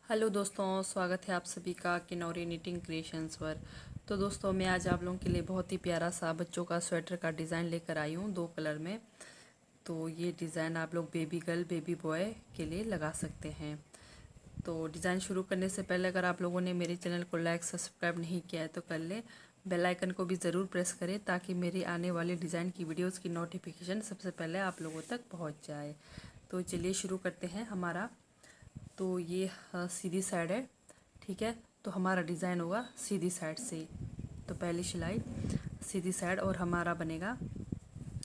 Hello दोस्तों, स्वागत है आप सभी का किन्नौरी निटिंग क्रिएशंस पर। तो दोस्तों, मैं आज आप लोगों के लिए बहुत ही प्यारा सा बच्चों का स्वेटर का डिज़ाइन लेकर आई हूँ 2 कलर में। तो ये डिज़ाइन आप लोग बेबी गर्ल बेबी बॉय के लिए लगा सकते हैं। तो डिज़ाइन शुरू करने से पहले अगर आप लोगों ने मेरे चैनल को लाइक सब्सक्राइब नहीं किया है तो कर लें। बेल आइकन को भी ज़रूर प्रेस करें ताकि मेरी आने वाले डिज़ाइन की वीडियोज़ की नोटिफिकेशन सबसे पहले आप लोगों तक पहुँच जाए। तो चलिए शुरू करते हैं हमारा। तो ये सीधी साइड है, ठीक है। तो हमारा डिज़ाइन होगा सीधी साइड से। तो पहली सिलाई सीधी साइड और हमारा बनेगा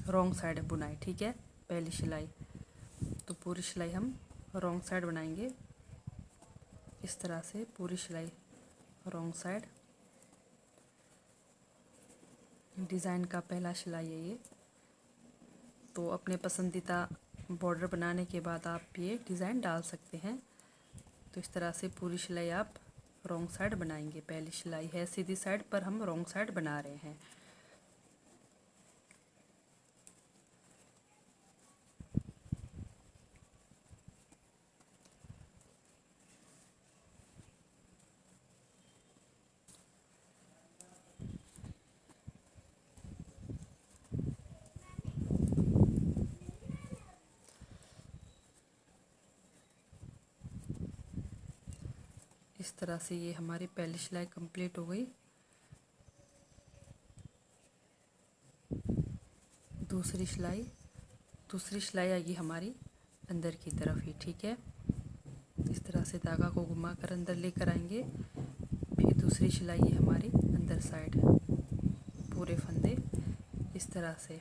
रॉन्ग साइड बुनाई, ठीक है। पहली सिलाई तो पूरी सिलाई हम रॉन्ग साइड बनाएंगे इस तरह से। पूरी सिलाई रॉन्ग साइड। डिज़ाइन का पहला सिलाई है ये। तो अपने पसंदीदा बॉर्डर बनाने के बाद आप ये डिज़ाइन डाल सकते हैं। तो इस तरह से पूरी सिलाई आप रॉन्ग साइड बनाएंगे। पहली सिलाई है सीधी साइड पर, हम रॉन्ग साइड बना रहे हैं। इस तरह से ये हमारी पहली सिलाई कंप्लीट हो गई। दूसरी सिलाई आएगी हमारी अंदर की तरफ ही, ठीक है। इस तरह से धागा को घुमा कर अंदर लेकर आएंगे। फिर दूसरी सिलाई ये हमारी अंदर साइड है, पूरे फंदे इस तरह से।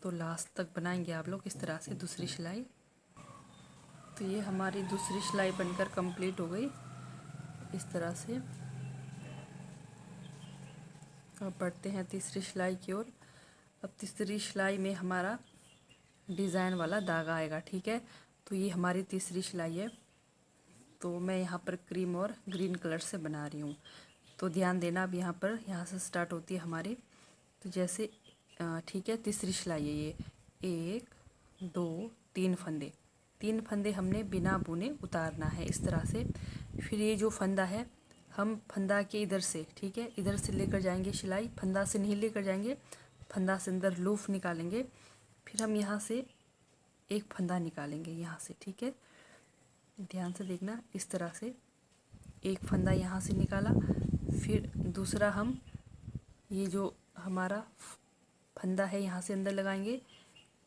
तो लास्ट तक बनाएंगे आप लोग इस तरह से दूसरी सिलाई। तो ये हमारी दूसरी सिलाई बनकर कंप्लीट हो गई इस तरह से। अब बढ़ते हैं तीसरी सिलाई की ओर। अब तीसरी सिलाई में हमारा डिज़ाइन वाला धागा आएगा, ठीक है। तो ये हमारी तीसरी सिलाई है। तो मैं यहाँ पर क्रीम और ग्रीन कलर से बना रही हूँ। तो ध्यान देना, अब यहाँ से स्टार्ट होती है हमारी। तो जैसे ठीक है, तीसरी सिलाई है ये। 1 2 3 फंदे, 3 फंदे हमने बिना बुने उतारना है इस तरह से। फिर ये जो फंदा है हम फंदा के इधर से, ठीक है, इधर से लेकर जाएंगे सिलाई। फंदा से नहीं लेकर जाएंगे, फंदा से अंदर लूफ निकालेंगे। फिर हम यहाँ से एक फंदा निकालेंगे यहाँ से, ठीक है। ध्यान से देखना, इस तरह से एक फंदा यहाँ से निकाला। फिर दूसरा हम ये जो हमारा फंदा है यहाँ से अंदर लगाएंगे।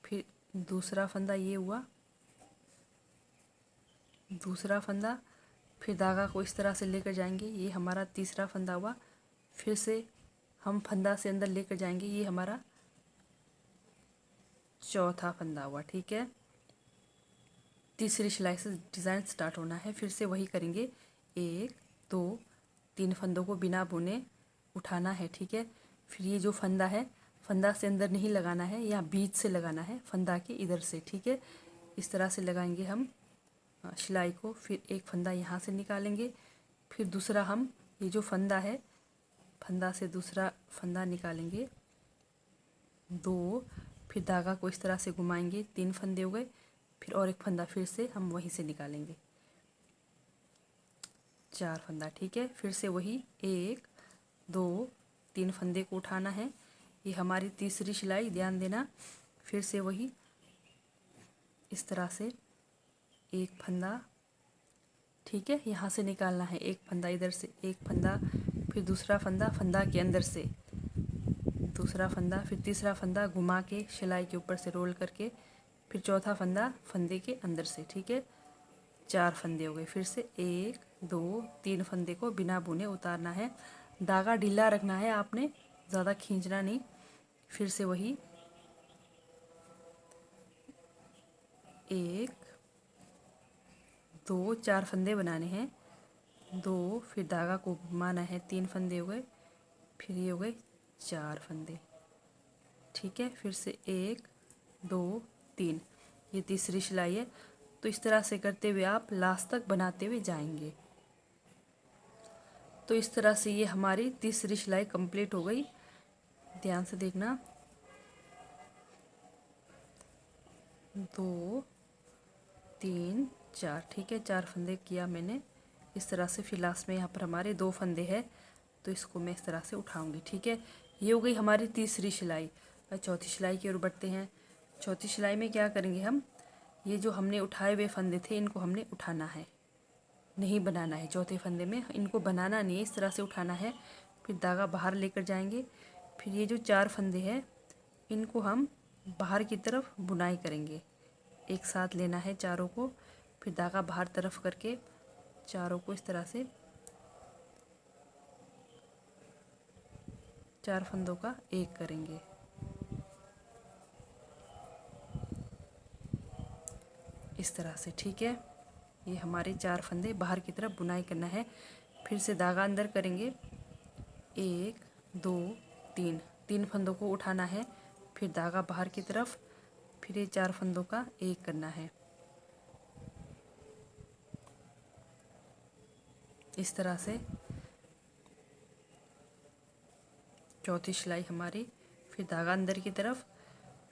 फिर दूसरा फंदा ये हुआ, दूसरा फंदा। फिर धागा को इस तरह से लेकर जाएंगे, ये हमारा तीसरा फंदा हुआ। फिर से हम फंदा से अंदर लेकर जाएंगे, ये हमारा चौथा फंदा हुआ, ठीक है। तीसरी सिलाई से डिज़ाइन स्टार्ट होना है। फिर से वही करेंगे, 1 2 3 फंदों को बिना बुने उठाना है, ठीक है। फिर ये जो फंदा है, फंदा से अंदर नहीं लगाना है, या बीच से लगाना है, फंदा के इधर से, ठीक है। इस तरह से लगाएंगे हम सिलाई को। फिर एक फंदा यहाँ से निकालेंगे। फिर दूसरा हम ये जो फंदा है, फंदा से दूसरा फंदा निकालेंगे 2। फिर धागा को इस तरह से घुमाएंगे, 3 फंदे हो गए। फिर और एक फंदा फिर से हम वहीं से निकालेंगे, 4 फंदा, ठीक है। फिर से वही 1 2 3 फंदे को उठाना है। ये हमारी तीसरी सिलाई, ध्यान देना। फिर से वही इस तरह से एक फंदा, ठीक है, यहाँ से निकालना है। एक फंदा इधर से, एक फंदा, फिर दूसरा फंदा, फंदा के अंदर से दूसरा फंदा, फिर तीसरा फंदा घुमा के सिलाई के ऊपर से रोल करके, फिर चौथा फंदा फंदे के अंदर से, ठीक है। 4 फंदे हो गए। फिर से 1 2 3 फंदे को बिना बुने उतारना है। धागा ढीला रखना है आपने, ज़्यादा खींचना नहीं। फिर से वही 1 2 4 फंदे बनाने हैं, 2, फिर धागा को घुमाना है, 3 फंदे हो गए। फिर ये हो गए 4 फंदे, ठीक है। फिर से 1 2 3, ये तीसरी सिलाई है। तो इस तरह से करते हुए आप लास्ट तक बनाते हुए जाएंगे। तो इस तरह से ये हमारी तीसरी सिलाई कंप्लीट हो गई। ध्यान से देखना, 2 3 4, ठीक है। 4 फंदे किया मैंने इस तरह से। फिर लास्ट में यहाँ पर हमारे 2 फंदे हैं, तो इसको मैं इस तरह से उठाऊंगी, ठीक है। ये हो गई हमारी तीसरी सिलाई। और चौथी सिलाई की ओर बढ़ते हैं। चौथी सिलाई में क्या करेंगे हम, ये जो हमने उठाए हुए फंदे थे इनको हमने उठाना है, नहीं बनाना है। चौथे फंदे में इनको बनाना नहीं है, इस तरह से उठाना है। फिर धागा बाहर लेकर जाएंगे। फिर ये जो 4 फंदे हैं इनको हम बाहर की तरफ बुनाई करेंगे। एक साथ लेना है चारों को। फिर धागा बाहर तरफ करके चारों को इस तरह से 4 फंदों का एक करेंगे। इस तरह से, ठीक है। ये हमारे 4 फंदे बाहर की तरफ बुनाई करना है। फिर से धागा अंदर करेंगे। 1 2 3, 3 फंदों को उठाना है। फिर धागा बाहर की तरफ, फिर ये 4 फंदों का एक करना है इस तरह से। चौथी सिलाई हमारी। फिर धागा अंदर की तरफ,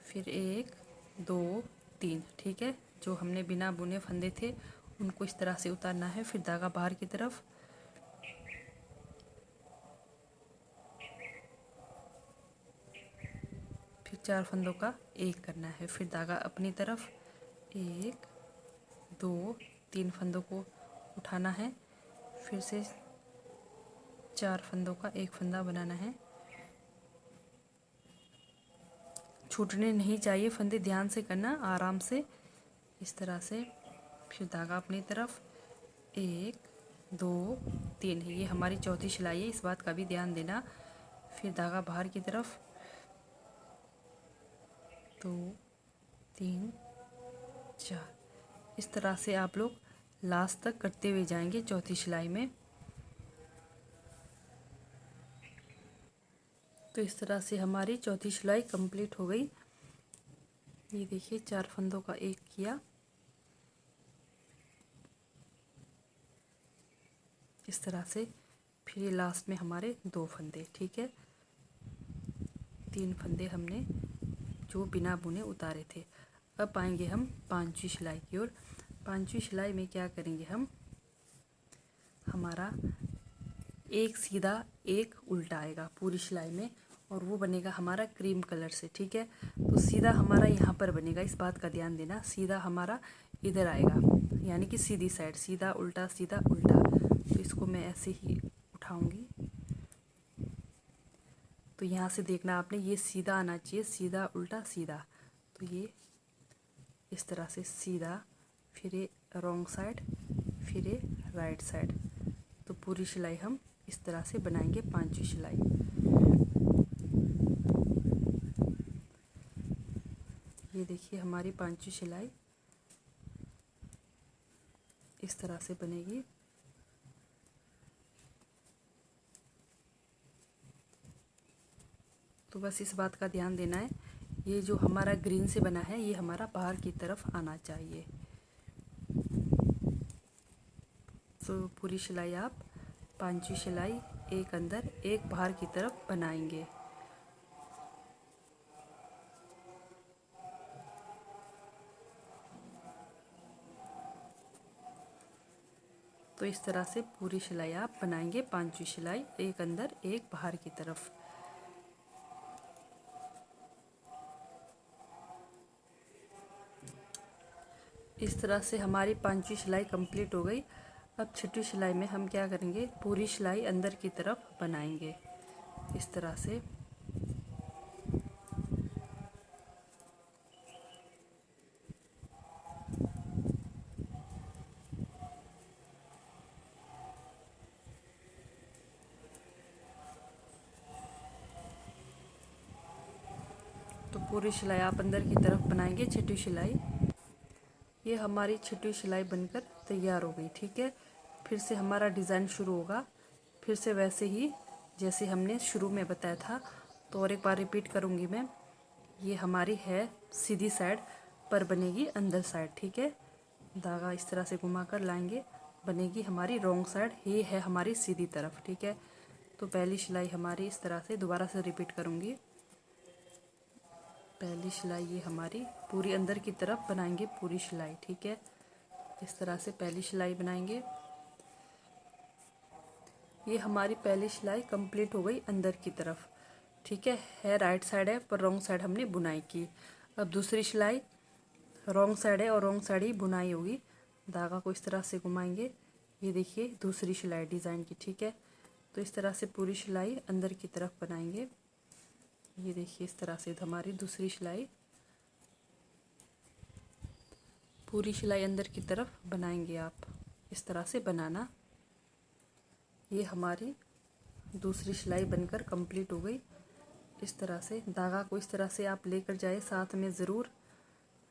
फिर 1 2 3, ठीक है। जो हमने बिना बुने फंदे थे उनको इस तरह से उतारना है। फिर धागा बाहर की तरफ, फिर 4 फंदों का एक करना है। फिर धागा अपनी तरफ, 1 2 3 फंदों को उठाना है। फिर से 4 फंदों का एक फंदा बनाना है। छूटने नहीं चाहिए फंदे, ध्यान से करना, आराम से, इस तरह से। फिर धागा अपनी तरफ, 1 2 3, ये हमारी चौथी सिलाई है, इस बात का भी ध्यान देना। फिर धागा बाहर की तरफ, 2 3 4, इस तरह से आप लोग लास्ट तक करते हुए जाएंगे चौथी सिलाई में। तो इस तरह से हमारी चौथी सिलाई कंप्लीट हो गई। ये देखिए 4 फंदों का एक किया इस तरह से। फिर ये लास्ट में हमारे 2 फंदे, ठीक है। 3 फंदे हमने जो बिना बुने उतारे थे। अब आएंगे हम 5वीं सिलाई की ओर। 5वीं सिलाई में क्या करेंगे हम, हमारा एक सीधा एक उल्टा आएगा पूरी सिलाई में, और वो बनेगा हमारा क्रीम कलर से, ठीक है। तो सीधा हमारा यहाँ पर बनेगा, इस बात का ध्यान देना। सीधा हमारा इधर आएगा, यानी कि सीधी साइड, सीधा उल्टा सीधा उल्टा। तो इसको मैं ऐसे ही उठाऊंगी। तो यहाँ से देखना आपने, ये सीधा आना चाहिए, सीधा उल्टा सीधा। तो ये इस तरह से सीधा, फिर ये रॉन्ग साइड, फिर ये राइट साइड। तो पूरी सिलाई हम इस तरह से बनाएंगे 5वीं सिलाई। ये देखिए हमारी 5वीं सिलाई इस तरह से बनेगी। तो बस इस बात का ध्यान देना है, ये जो हमारा ग्रीन से बना है ये हमारा बाहर की तरफ आना चाहिए। तो पूरी सिलाई आप 5वीं सिलाई एक अंदर एक बाहर की तरफ बनाएंगे। तो इस तरह से पूरी सिलाई आप बनाएंगे 5वीं सिलाई एक अंदर एक बाहर की तरफ। इस तरह से हमारी 5वीं सिलाई कंप्लीट हो गई। अब 6वीं सिलाई में हम क्या करेंगे, पूरी सिलाई अंदर की तरफ बनाएंगे इस तरह से। तो पूरी सिलाई आप अंदर की तरफ बनाएंगे 6वीं सिलाई। ये हमारी 6वीं सिलाई बनकर तैयार हो गई, ठीक है। फिर से हमारा डिज़ाइन शुरू होगा, फिर से वैसे ही जैसे हमने शुरू में बताया था। तो और एक बार रिपीट करूँगी मैं। ये हमारी है सीधी साइड, पर बनेगी अंदर साइड, ठीक है। धागा इस तरह से घुमा कर लाएंगे, बनेगी हमारी रॉन्ग साइड। ये है हमारी सीधी तरफ, ठीक है। तो पहली सिलाई हमारी इस तरह से, दोबारा से रिपीट करूँगी। पहली सिलाई ये हमारी पूरी अंदर की तरफ बनाएंगे पूरी सिलाई, ठीक है। इस तरह से पहली सिलाई बनाएंगे। ये हमारी पहली सिलाई कंप्लीट हो गई अंदर की तरफ, ठीक है राइट साइड है पर रॉन्ग साइड हमने बुनाई की। अब दूसरी सिलाई रॉन्ग साइड है और रॉन्ग साइड ही बुनाई होगी। धागा को इस तरह से घुमाएंगे, ये देखिए दूसरी सिलाई डिज़ाइन की, ठीक है। तो इस तरह से पूरी सिलाई अंदर की तरफ बनाएंगे। ये देखिए इस तरह से हमारी दूसरी सिलाई, पूरी सिलाई अंदर की तरफ बनाएंगे। आप इस तरह से बनाना। ये हमारी दूसरी सिलाई बनकर कंप्लीट हो गई। इस तरह से धागा को इस तरह से आप लेकर जाए साथ में ज़रूर,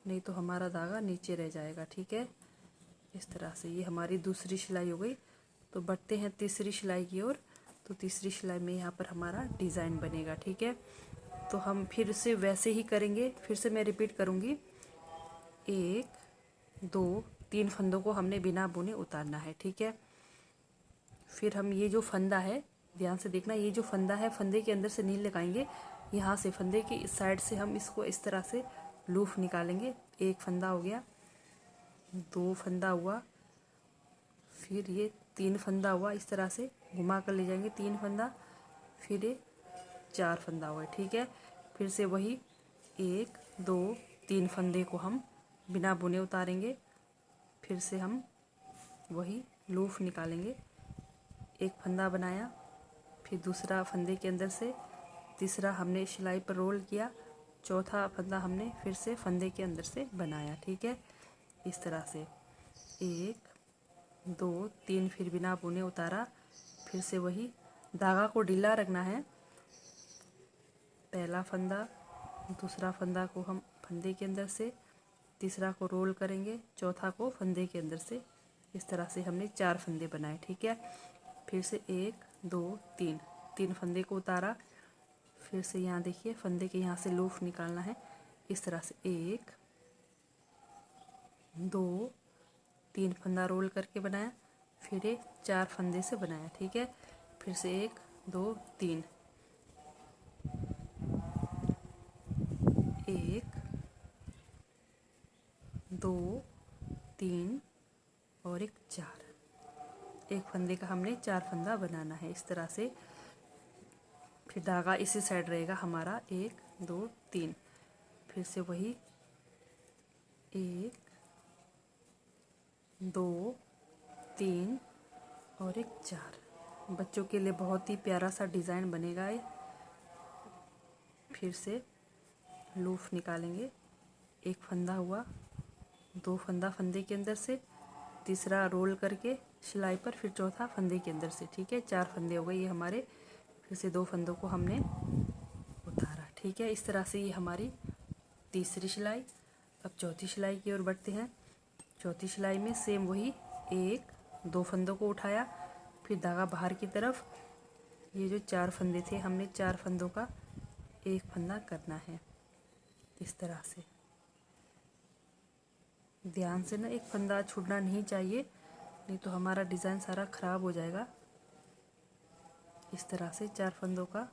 नहीं तो हमारा धागा नीचे रह जाएगा, ठीक है। इस तरह से ये हमारी दूसरी सिलाई हो गई। तो बढ़ते हैं तीसरी सिलाई की ओर। तो तीसरी सिलाई में यहाँ पर हमारा डिज़ाइन बनेगा, ठीक है। तो हम फिर से वैसे ही करेंगे, फिर से मैं रिपीट करूँगी। 1 2 3 फंदों को हमने बिना बुने उतारना है, ठीक है। फिर हम ये जो फंदा है, ध्यान से देखना, ये जो फंदा है फंदे के अंदर से नहीं लगाएंगे, यहाँ से फंदे की इस साइड से हम इसको इस तरह से लूफ निकालेंगे। एक फंदा हो गया, 2 फंदा हुआ, फिर ये 3 फंदा हुआ, इस तरह से घुमा कर ले जाएंगे 3 फंदा, फिर ये 4 फंदा हुआ, ठीक है। फिर से वही 1 2 3 फंदे को हम बिना बुने उतारेंगे। फिर से हम वही लूफ निकालेंगे, एक फंदा बनाया, फिर दूसरा फंदे के अंदर से, तीसरा हमने सिलाई पर रोल किया, चौथा फंदा हमने फिर से फंदे के अंदर से बनाया, ठीक है। इस तरह से 1 2 3 फिर बिना बुने उतारा। फिर से वही धागा को ढीला रखना है। पहला फंदा, दूसरा फंदा को हम फंदे के अंदर से, तीसरा को रोल करेंगे, चौथा को फंदे के अंदर से। इस तरह से हमने 4 फंदे बनाए, ठीक है। फिर से 1 2 3 फंदे को उतारा। फिर से यहाँ देखिए फंदे के यहाँ से लूफ निकालना है, इस तरह से 1 2 3 फंदा रोल करके बनाया, फिर ये 4 फंदे से बनाया, ठीक है। फिर से 1 2 3, 1 2 3 और एक 4, एक फंदे का हमने 4 फंदा बनाना है इस तरह से। फिर धागा इसी साइड रहेगा हमारा 1 2 3। फिर से वही 1 2 3 और एक 4। बच्चों के लिए बहुत ही प्यारा सा डिज़ाइन बनेगा ये। फिर से लूफ निकालेंगे, एक फंदा हुआ, 2 फंदा फंदे के अंदर से, तीसरा रोल करके सिलाई पर, फिर चौथा फंदे के अंदर से, ठीक है। 4 फंदे हो गए ये हमारे। फिर से 2 फंदों को हमने उतारा, ठीक है। इस तरह से ये हमारी तीसरी सिलाई। अब चौथी सिलाई की ओर बढ़ते हैं। चौथी सिलाई में सेम वही 1 2 फंदों को उठाया, फिर धागा बाहर की तरफ, ये जो 4 फंदे थे हमने 4 फंदों का एक फंदा करना है इस तरह से। ध्यान से ना, एक फंदा छूटना नहीं चाहिए, नहीं तो हमारा डिज़ाइन सारा ख़राब हो जाएगा। इस तरह से 4 फंदों का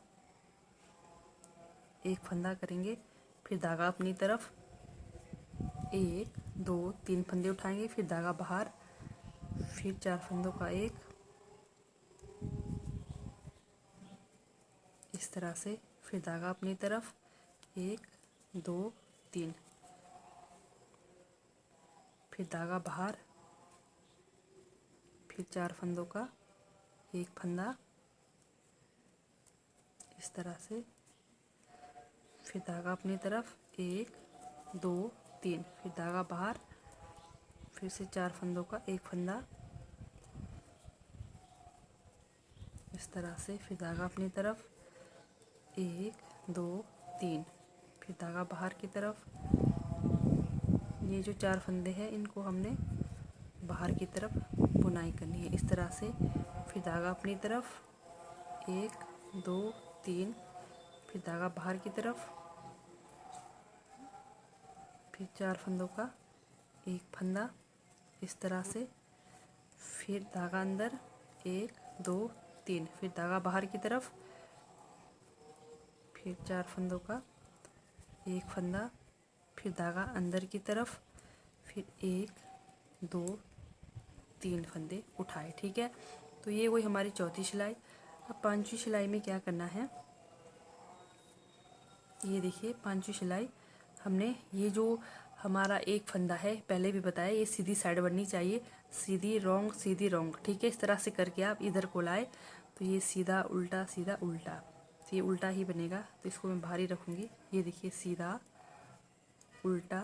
एक फंदा करेंगे, फिर धागा अपनी तरफ, 1 2 3 फंदे उठाएंगे, फिर धागा बाहर, फिर 4 फंदों का एक, इस तरह से, फिर धागा अपनी तरफ, 1 2 3, फिर धागा बाहर, फिर 4 फंदों का एक फंदा इस तरह से, फिर धागा अपनी तरफ, 1 2 3, फिर धागा बाहर, फिर से 4 फंदों का एक फंदा इस तरह से, फिर धागा अपनी तरफ, 1 2 3, फिर धागा बाहर की तरफ। ये जो 4 फंदे हैं इनको हमने बाहर की तरफ बुनाई करनी है इस तरह से। फिर धागा अपनी तरफ, 1 2 3, फिर धागा बाहर की तरफ, फिर 4 फंदों का एक फंदा इस तरह से, फिर धागा अंदर, 1 2 3, फिर धागा बाहर की तरफ, फिर 4 फंदों का एक फंदा, फिर धागा अंदर की तरफ, फिर 1 2 3 फंदे उठाए। ठीक है, तो ये हुई हमारी चौथी सिलाई। अब पांचवी सिलाई में क्या करना है, ये देखिए पांचवी सिलाई हमने ये जो हमारा एक फंदा है, पहले भी बताया, ये सीधी साइड बननी चाहिए, सीधी रोंग सीधी रोंग। ठीक है, इस तरह से करके आप इधर को लाए तो ये सीधा उल्टा सीधा उल्टा, तो ये उल्टा ही बनेगा। तो इसको मैं भारी रखूँगी। ये देखिए सीधा उल्टा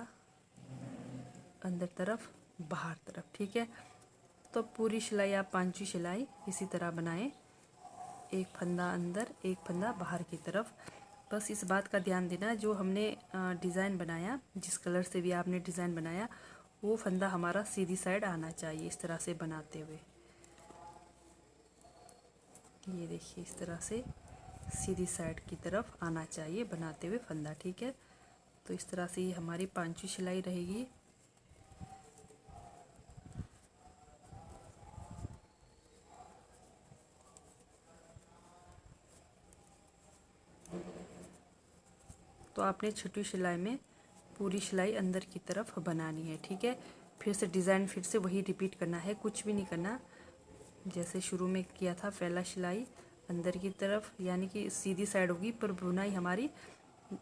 अंदर तरफ बाहर तरफ। ठीक है, तो पूरी सिलाई आप पांचवी सिलाई इसी तरह बनाएं, एक फंदा अंदर एक फंदा बाहर की तरफ। बस इस बात का ध्यान देना, जो हमने डिज़ाइन बनाया, जिस कलर से भी आपने डिज़ाइन बनाया, वो फंदा हमारा सीधी साइड आना चाहिए इस तरह से बनाते हुए। ये देखिए इस तरह से सीधी साइड की तरफ आना चाहिए बनाते हुए फंदा। ठीक है, तो इस तरह से ये हमारी पांचवी सिलाई रहेगी। तो आपने छठी सिलाई में पूरी सिलाई अंदर की तरफ बनानी है। ठीक है, फिर से डिज़ाइन फिर से वही रिपीट करना है, कुछ भी नहीं करना, जैसे शुरू में किया था। पहला सिलाई अंदर की तरफ, यानी कि सीधी साइड होगी पर बुनाई हमारी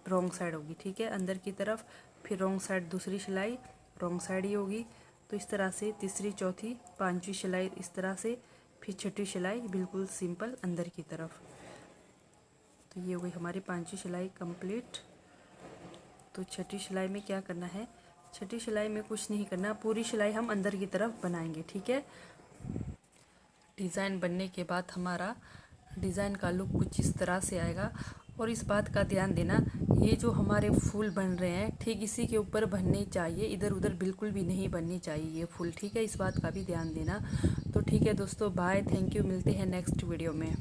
रॉन्ग साइड होगी। ठीक है, अंदर की तरफ, फिर रॉन्ग साइड दूसरी सिलाई रॉन्ग साइड ही होगी। तो इस तरह से तीसरी चौथी पांचवी सिलाई इस तरह से, फिर छठी सिलाई बिल्कुल सिंपल अंदर की तरफ। तो ये हो गई हमारी पांचवी सिलाई कंप्लीट। तो छठी सिलाई में क्या करना है, छठी सिलाई में कुछ नहीं करना, पूरी सिलाई हम अंदर की तरफ बनाएंगे। ठीक है, डिज़ाइन बनने के बाद हमारा डिज़ाइन का लुक कुछ इस तरह से आएगा। और इस बात का ध्यान देना, ये जो हमारे फूल बन रहे हैं ठीक इसी के ऊपर बनने चाहिए, इधर उधर बिल्कुल भी नहीं बननी चाहिए ये फूल। ठीक है, इस बात का भी ध्यान देना। तो ठीक है दोस्तों, बाय, थैंक यू, मिलते हैं नेक्स्ट वीडियो में।